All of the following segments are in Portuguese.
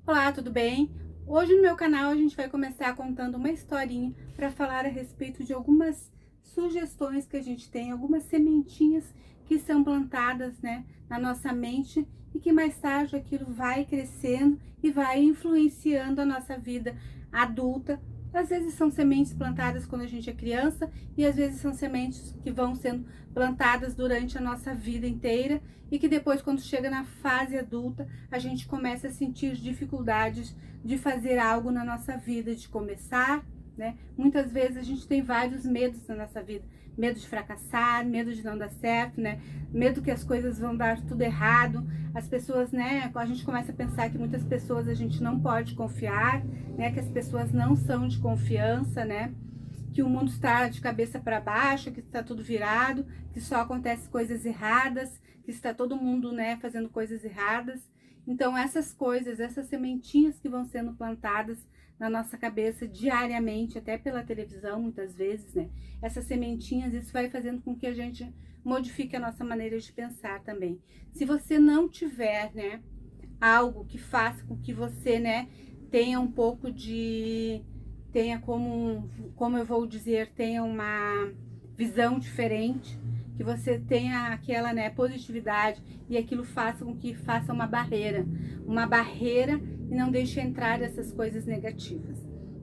Olá, tudo bem? Hoje no meu canal a gente vai começar contando uma historinha para falar a respeito de algumas sugestões que a gente tem, algumas sementinhas que são plantadas, né, na nossa mente e que mais tarde aquilo vai crescendo e vai influenciando a nossa vida adulta. Às vezes são sementes plantadas quando a gente é criança e às vezes são sementes que vão sendo plantadas durante a nossa vida inteira e que depois, quando chega na fase adulta, a gente começa a sentir dificuldades de fazer algo na nossa vida, de começar, né? Muitas vezes a gente tem vários medos na nossa vida. Medo de fracassar, medo de não dar certo, né? Medo que as coisas vão dar tudo errado. As pessoas, né? A gente começa a pensar que muitas pessoas a gente não pode confiar, né? Que as pessoas não são de confiança, né? Que o mundo está de cabeça para baixo, que está tudo virado, que só acontece coisas erradas, que está todo mundo, né, fazendo coisas erradas. Então essas coisas, essas sementinhas que vão sendo plantadas na nossa cabeça diariamente, até pela televisão muitas vezes, né? Essas sementinhas, isso vai fazendo com que a gente modifique a nossa maneira de pensar também. Se você não tiver, né, algo que faça com que você, né, tenha um pouco de tenha como eu vou dizer, tenha uma visão diferente, que você tenha aquela, né, positividade e aquilo faça com que faça uma barreira e não deixe entrar essas coisas negativas.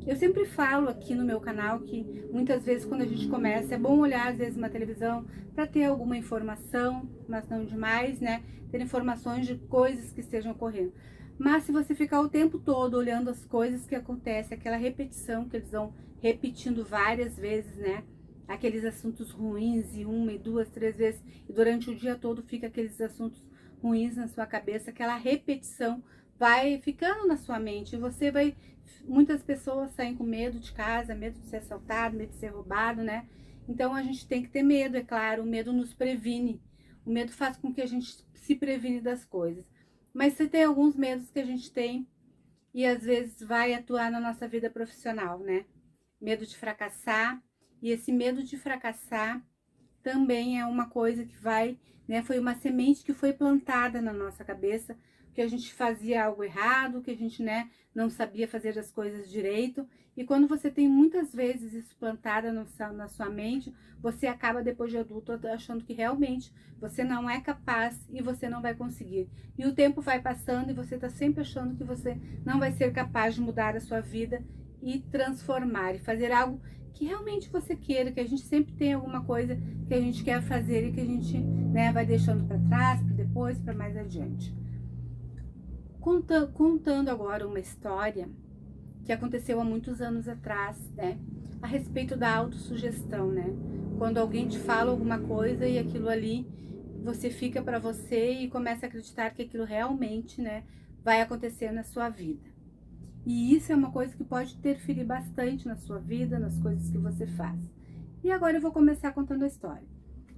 Eu sempre falo aqui no meu canal que muitas vezes quando a gente começa é bom olhar às vezes uma televisão para ter alguma informação, mas não demais, né? Ter informações de coisas que estejam ocorrendo. Mas se você ficar o tempo todo olhando as coisas que acontecem, aquela repetição que eles vão repetindo várias vezes, né? Aqueles assuntos ruins e uma e duas, três vezes, e durante o dia todo fica aqueles assuntos ruins na sua cabeça, aquela repetição vai ficando na sua mente e você vai. Muitas pessoas saem com medo de casa, medo de ser assaltado, medo de ser roubado, né? Então a gente tem que ter medo, é claro, o medo nos previne. O medo faz com que a gente se previne das coisas. Mas você tem alguns medos que a gente tem e às vezes vai atuar na nossa vida profissional, né? Medo de fracassar, e esse medo de fracassar também é uma coisa que vai, né? Foi uma semente que foi plantada na nossa cabeça, que a gente fazia algo errado, que a gente, né, não sabia fazer as coisas direito. E quando você tem muitas vezes isso plantada na sua mente, você acaba depois de adulto achando que realmente você não é capaz e você não vai conseguir. E o tempo vai passando e você está sempre achando que você não vai ser capaz de mudar a sua vida e transformar e fazer algo que realmente você queira, que a gente sempre tem alguma coisa que a gente quer fazer e que a gente, né, vai deixando para trás, para depois, para mais adiante. Contando agora uma história que aconteceu há muitos anos atrás, né, a respeito da autossugestão, né? Quando alguém te fala alguma coisa e aquilo ali você fica para você e começa a acreditar que aquilo realmente, né, vai acontecer na sua vida. E isso é uma coisa que pode interferir bastante na sua vida, nas coisas que você faz. E agora eu vou começar contando a história.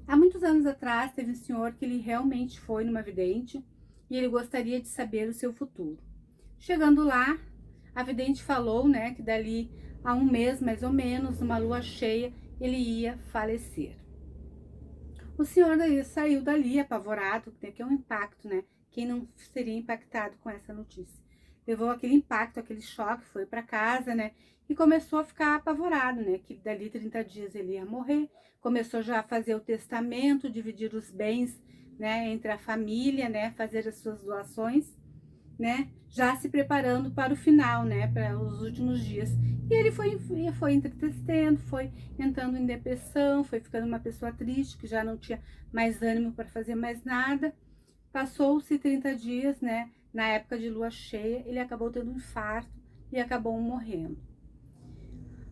Há muitos anos atrás, teve um senhor que ele realmente foi numa vidente e ele gostaria de saber o seu futuro. Chegando lá, a vidente falou, né, que dali a um mês, mais ou menos, numa lua cheia, ele ia falecer. O senhor daí saiu dali apavorado, que é um impacto, né? Quem não seria impactado com essa notícia? Levou aquele impacto, aquele choque, foi para casa, né? E começou a ficar apavorado, né? Que dali 30 dias ele ia morrer. Começou já a fazer o testamento, dividir os bens, né? Entre a família, né? Fazer as suas doações, né? Já se preparando para o final, né? Para os últimos dias. E ele foi entristecendo, foi entrando em depressão, foi ficando uma pessoa triste, que já não tinha mais ânimo para fazer mais nada. Passou-se 30 dias, né? Na época de lua cheia, ele acabou tendo um infarto e acabou morrendo.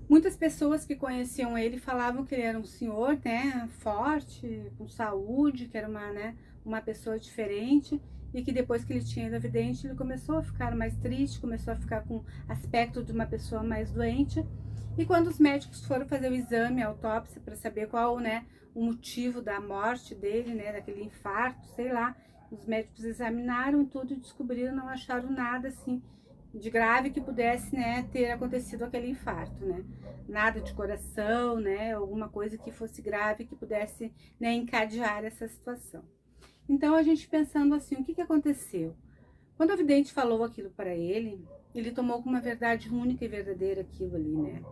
Muitas pessoas que conheciam ele falavam que ele era um senhor, né, forte, com saúde, que era uma, né, uma pessoa diferente, e que depois que ele tinha ido à vidente, ele começou a ficar mais triste, começou a ficar com aspecto de uma pessoa mais doente. E quando os médicos foram fazer o exame, a autópsia, para saber qual, né, o motivo da morte dele, né, daquele infarto, sei lá, os médicos examinaram tudo e descobriram, não acharam nada assim de grave que pudesse, né, ter acontecido aquele infarto, né? Nada de coração, né? Alguma coisa que fosse grave que pudesse, né, encadear essa situação. Então a gente pensando assim, o que que aconteceu? Quando a vidente falou aquilo para ele, ele tomou como uma verdade única e verdadeira aquilo ali, né?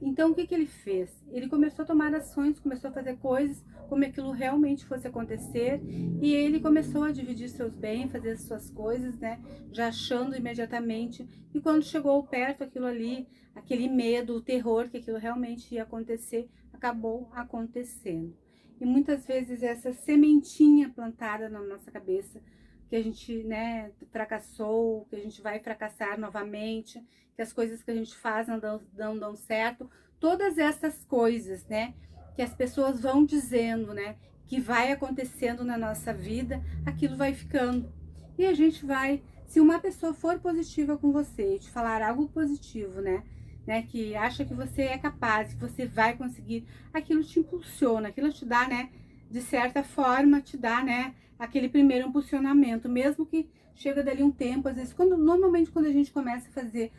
Então, o que ele fez? Ele começou a tomar ações, começou a fazer coisas como aquilo realmente fosse acontecer, e ele começou a dividir seus bens, fazer as suas coisas, né? Já achando imediatamente, e quando chegou perto aquilo ali, aquele medo, o terror que aquilo realmente ia acontecer, acabou acontecendo. E muitas vezes essa sementinha plantada na nossa cabeça, que a gente, né, fracassou, que a gente vai fracassar novamente, que as coisas que a gente faz não dão certo, todas essas coisas, né, que as pessoas vão dizendo, né, que vai acontecendo na nossa vida, aquilo vai ficando. E a gente vai, se uma pessoa for positiva com você e te falar algo positivo, né, que acha que você é capaz, que você vai conseguir, aquilo te impulsiona, aquilo te dá, né, de certa forma, te dá, né, aquele primeiro impulsionamento, mesmo que chega dali um tempo, às vezes, normalmente quando a gente começa a fazer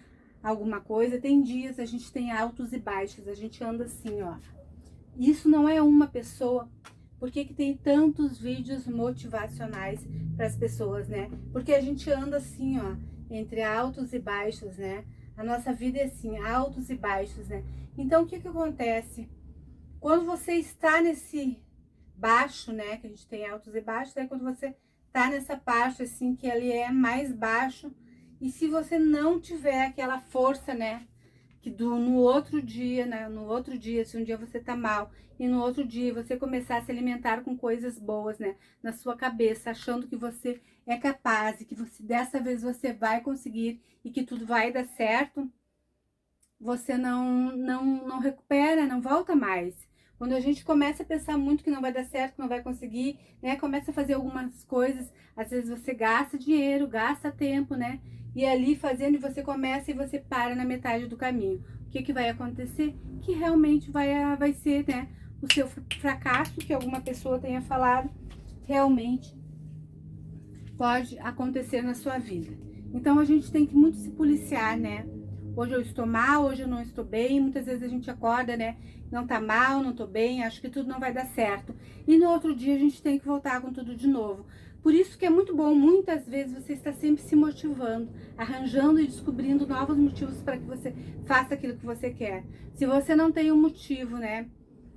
alguma coisa, tem dias, a gente tem altos e baixos, a gente anda assim, ó. Isso não é uma pessoa. Por que tem tantos vídeos motivacionais para as pessoas, né? Porque a gente anda assim, ó, entre altos e baixos, né? A nossa vida é assim, altos e baixos, né? Então, o que acontece? Quando você está nesse baixo, né, que a gente tem altos e baixos, é quando você tá nessa parte assim que ele é mais baixo, e se você não tiver aquela força, né, que no outro dia, né, no outro dia, se um dia você tá mal e no outro dia você começar a se alimentar com coisas boas, né, na sua cabeça, achando que você é capaz e que você dessa vez você vai conseguir e que tudo vai dar certo, você não recupera, não volta mais. Quando a gente começa a pensar muito que não vai dar certo, que não vai conseguir, né? Começa a fazer algumas coisas, às vezes você gasta dinheiro, gasta tempo, né? E ali fazendo, e você começa e você para na metade do caminho. O que vai acontecer? Que realmente vai ser, né? O seu fracasso, que alguma pessoa tenha falado, realmente pode acontecer na sua vida. Então a gente tem que muito se policiar, né? Hoje eu estou mal, hoje eu não estou bem. Muitas vezes a gente acorda, né? Não tá mal, não tô bem, acho que tudo não vai dar certo. E no outro dia a gente tem que voltar com tudo de novo. Por isso que é muito bom, muitas vezes, você está sempre se motivando, arranjando e descobrindo novos motivos para que você faça aquilo que você quer. Se você não tem um motivo, né?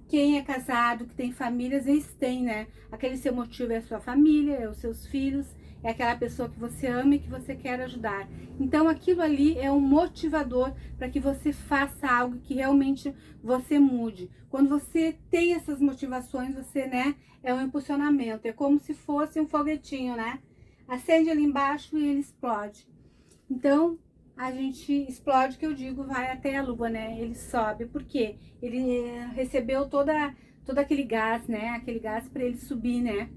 Quem é casado, que tem família, às vezes tem, né? Aquele seu motivo é a sua família, é os seus filhos, é aquela pessoa que você ama e que você quer ajudar. Então aquilo ali é um motivador para que você faça algo que realmente você mude. Quando você tem essas motivações, você, né, é um impulsionamento. É como se fosse um foguetinho, né? Acende ali embaixo e ele explode. Então, a gente explode, que eu digo, vai até a lua, né? Ele sobe, porque ele recebeu todo aquele gás, né? Aquele gás para ele subir, né?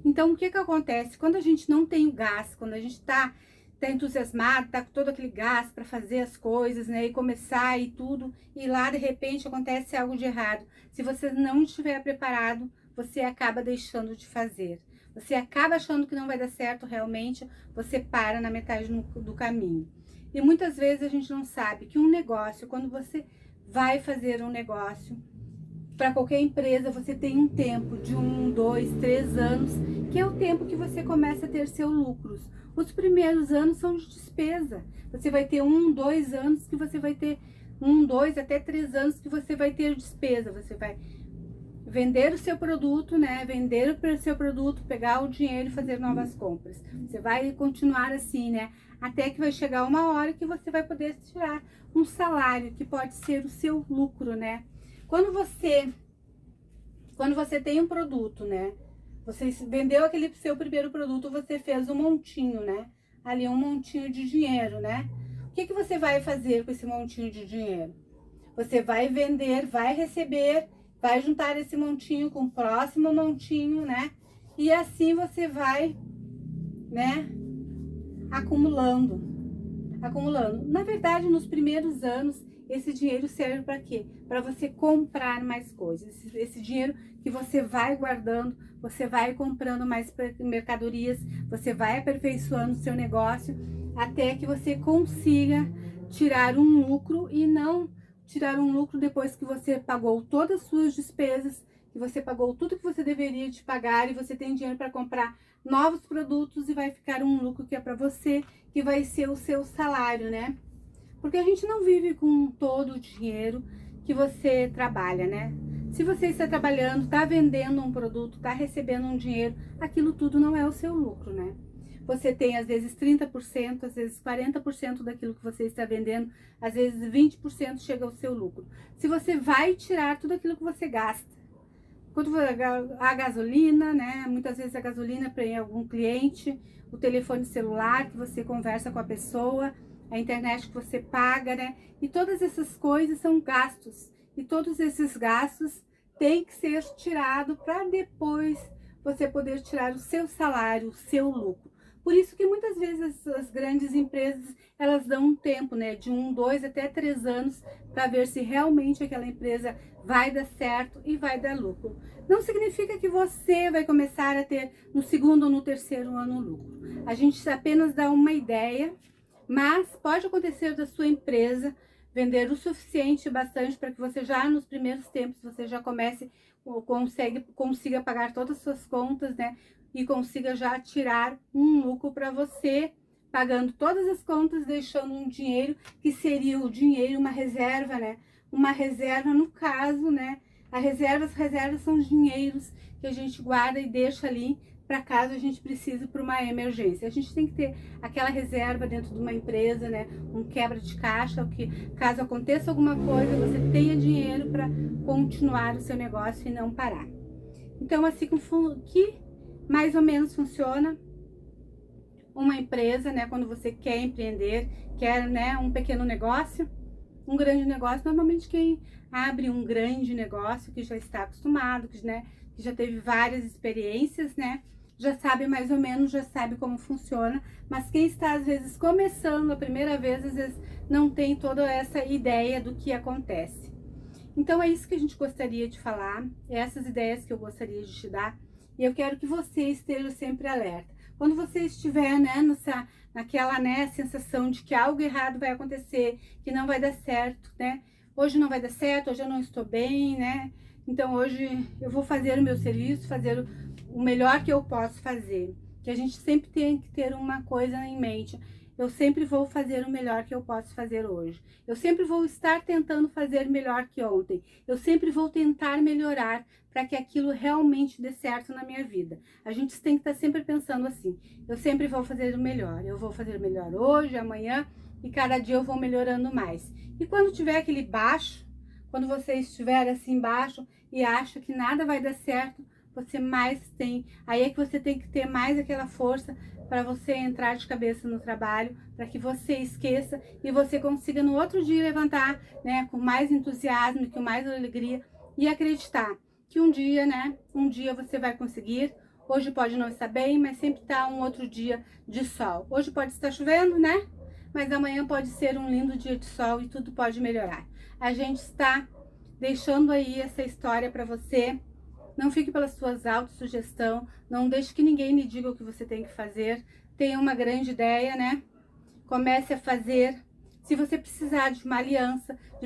Então, o que acontece? Quando a gente não tem o gás, quando a gente tá entusiasmado, tá com todo aquele gás para fazer as coisas, né? E começar e tudo, e lá, de repente, acontece algo de errado. Se você não estiver preparado, você acaba deixando de fazer. Você acaba achando que não vai dar certo realmente, você para na metade do caminho. E muitas vezes a gente não sabe que um negócio, quando você vai fazer um negócio, para qualquer empresa, você tem um tempo de 1, 2, 3 anos, que é o tempo que você começa a ter seus lucros. Os primeiros anos são de despesa. Você vai ter 1, 2 anos que você vai ter 1, 2, até 3 anos que você vai ter despesa. Você vai vender o seu produto, né? Vender o seu produto, pegar o dinheiro e fazer novas compras. Você vai continuar assim, né? Até que vai chegar uma hora que você vai poder tirar um salário, que pode ser o seu lucro, né? Quando você tem um produto, né? Você vendeu aquele seu primeiro produto, você fez um montinho, né? Ali um montinho de dinheiro, né? O que você vai fazer com esse montinho de dinheiro? Você vai vender, vai receber, vai juntar esse montinho com o próximo montinho, né? E assim você vai, né? Acumulando. Na verdade, nos primeiros anos, esse dinheiro serve para quê? Para você comprar mais coisas. Esse dinheiro que você vai guardando, você vai comprando mais mercadorias, você vai aperfeiçoando o seu negócio até que você consiga tirar um lucro, e não tirar um lucro depois que você pagou todas as suas despesas, que você pagou tudo que você deveria de pagar e você tem dinheiro para comprar novos produtos e vai ficar um lucro que é para você, que vai ser o seu salário, né? Porque a gente não vive com todo o dinheiro que você trabalha, né? Se você está trabalhando, está vendendo um produto, está recebendo um dinheiro, aquilo tudo não é o seu lucro, né? Você tem às vezes 30%, às vezes 40% daquilo que você está vendendo, às vezes 20% chega ao seu lucro. Se você vai tirar tudo aquilo que você gasta, quanto a gasolina, né? Muitas vezes a gasolina para algum cliente, o telefone celular que você conversa com a pessoa, a internet que você paga, né? E todas essas coisas são gastos. E todos esses gastos têm que ser tirados para depois você poder tirar o seu salário, o seu lucro. Por isso que muitas vezes as grandes empresas, elas dão um tempo, né? De 1, 2 até 3 anos para ver se realmente aquela empresa vai dar certo e vai dar lucro. Não significa que você vai começar a ter no segundo ou no terceiro ano lucro. A gente apenas dá uma ideia, mas pode acontecer da sua empresa vender o suficiente bastante para que você já nos primeiros tempos você já comece consiga pagar todas as suas contas, né? E consiga já tirar um lucro para você, pagando todas as contas, deixando um dinheiro que seria o dinheiro, uma reserva, né? Uma reserva no caso, né? As reservas são os dinheiros que a gente guarda e deixa ali para caso a gente precise para uma emergência. A gente tem que ter aquela reserva dentro de uma empresa, né? Um quebra de caixa, que caso aconteça alguma coisa, você tenha dinheiro para continuar o seu negócio e não parar. Então, assim que mais ou menos funciona uma empresa, né? Quando você quer empreender, quer, né, um pequeno negócio, um grande negócio. Normalmente quem abre um grande negócio, que já está acostumado, que, né, que já teve várias experiências, né? Já sabe mais ou menos, já sabe como funciona, mas quem está às vezes começando a primeira vez, às vezes não tem toda essa ideia do que acontece. Então é isso que a gente gostaria de falar, essas ideias que eu gostaria de te dar, e eu quero que você esteja sempre alerta. Quando você estiver, né, naquela, né, sensação de que algo errado vai acontecer, que não vai dar certo, né? Hoje não vai dar certo, hoje eu não estou bem, né? Então hoje eu vou fazer o meu serviço, fazer o melhor que eu posso fazer. Que a gente sempre tem que ter uma coisa em mente. Eu sempre vou fazer o melhor que eu posso fazer hoje. Eu sempre vou estar tentando fazer melhor que ontem. Eu sempre vou tentar melhorar para que aquilo realmente dê certo na minha vida. A gente tem que estar sempre pensando assim, eu sempre vou fazer o melhor. Eu vou fazer o melhor hoje, amanhã, e cada dia eu vou melhorando mais. E quando tiver aquele baixo, quando você estiver assim baixo e acha que nada vai dar certo, você mais tem, aí é que você tem que ter mais aquela força para você entrar de cabeça no trabalho, para que você esqueça e você consiga no outro dia levantar, né, com mais entusiasmo, com mais alegria e acreditar que um dia, né, um dia você vai conseguir. Hoje pode não estar bem, mas sempre está um outro dia de sol. Hoje pode estar chovendo, né? Mas amanhã pode ser um lindo dia de sol e tudo pode melhorar. A gente está deixando aí essa história para você. Não fique pelas suas autossugestão, não deixe que ninguém lhe diga o que você tem que fazer. Tenha uma grande ideia, né? Comece a fazer. Se você precisar de uma aliança,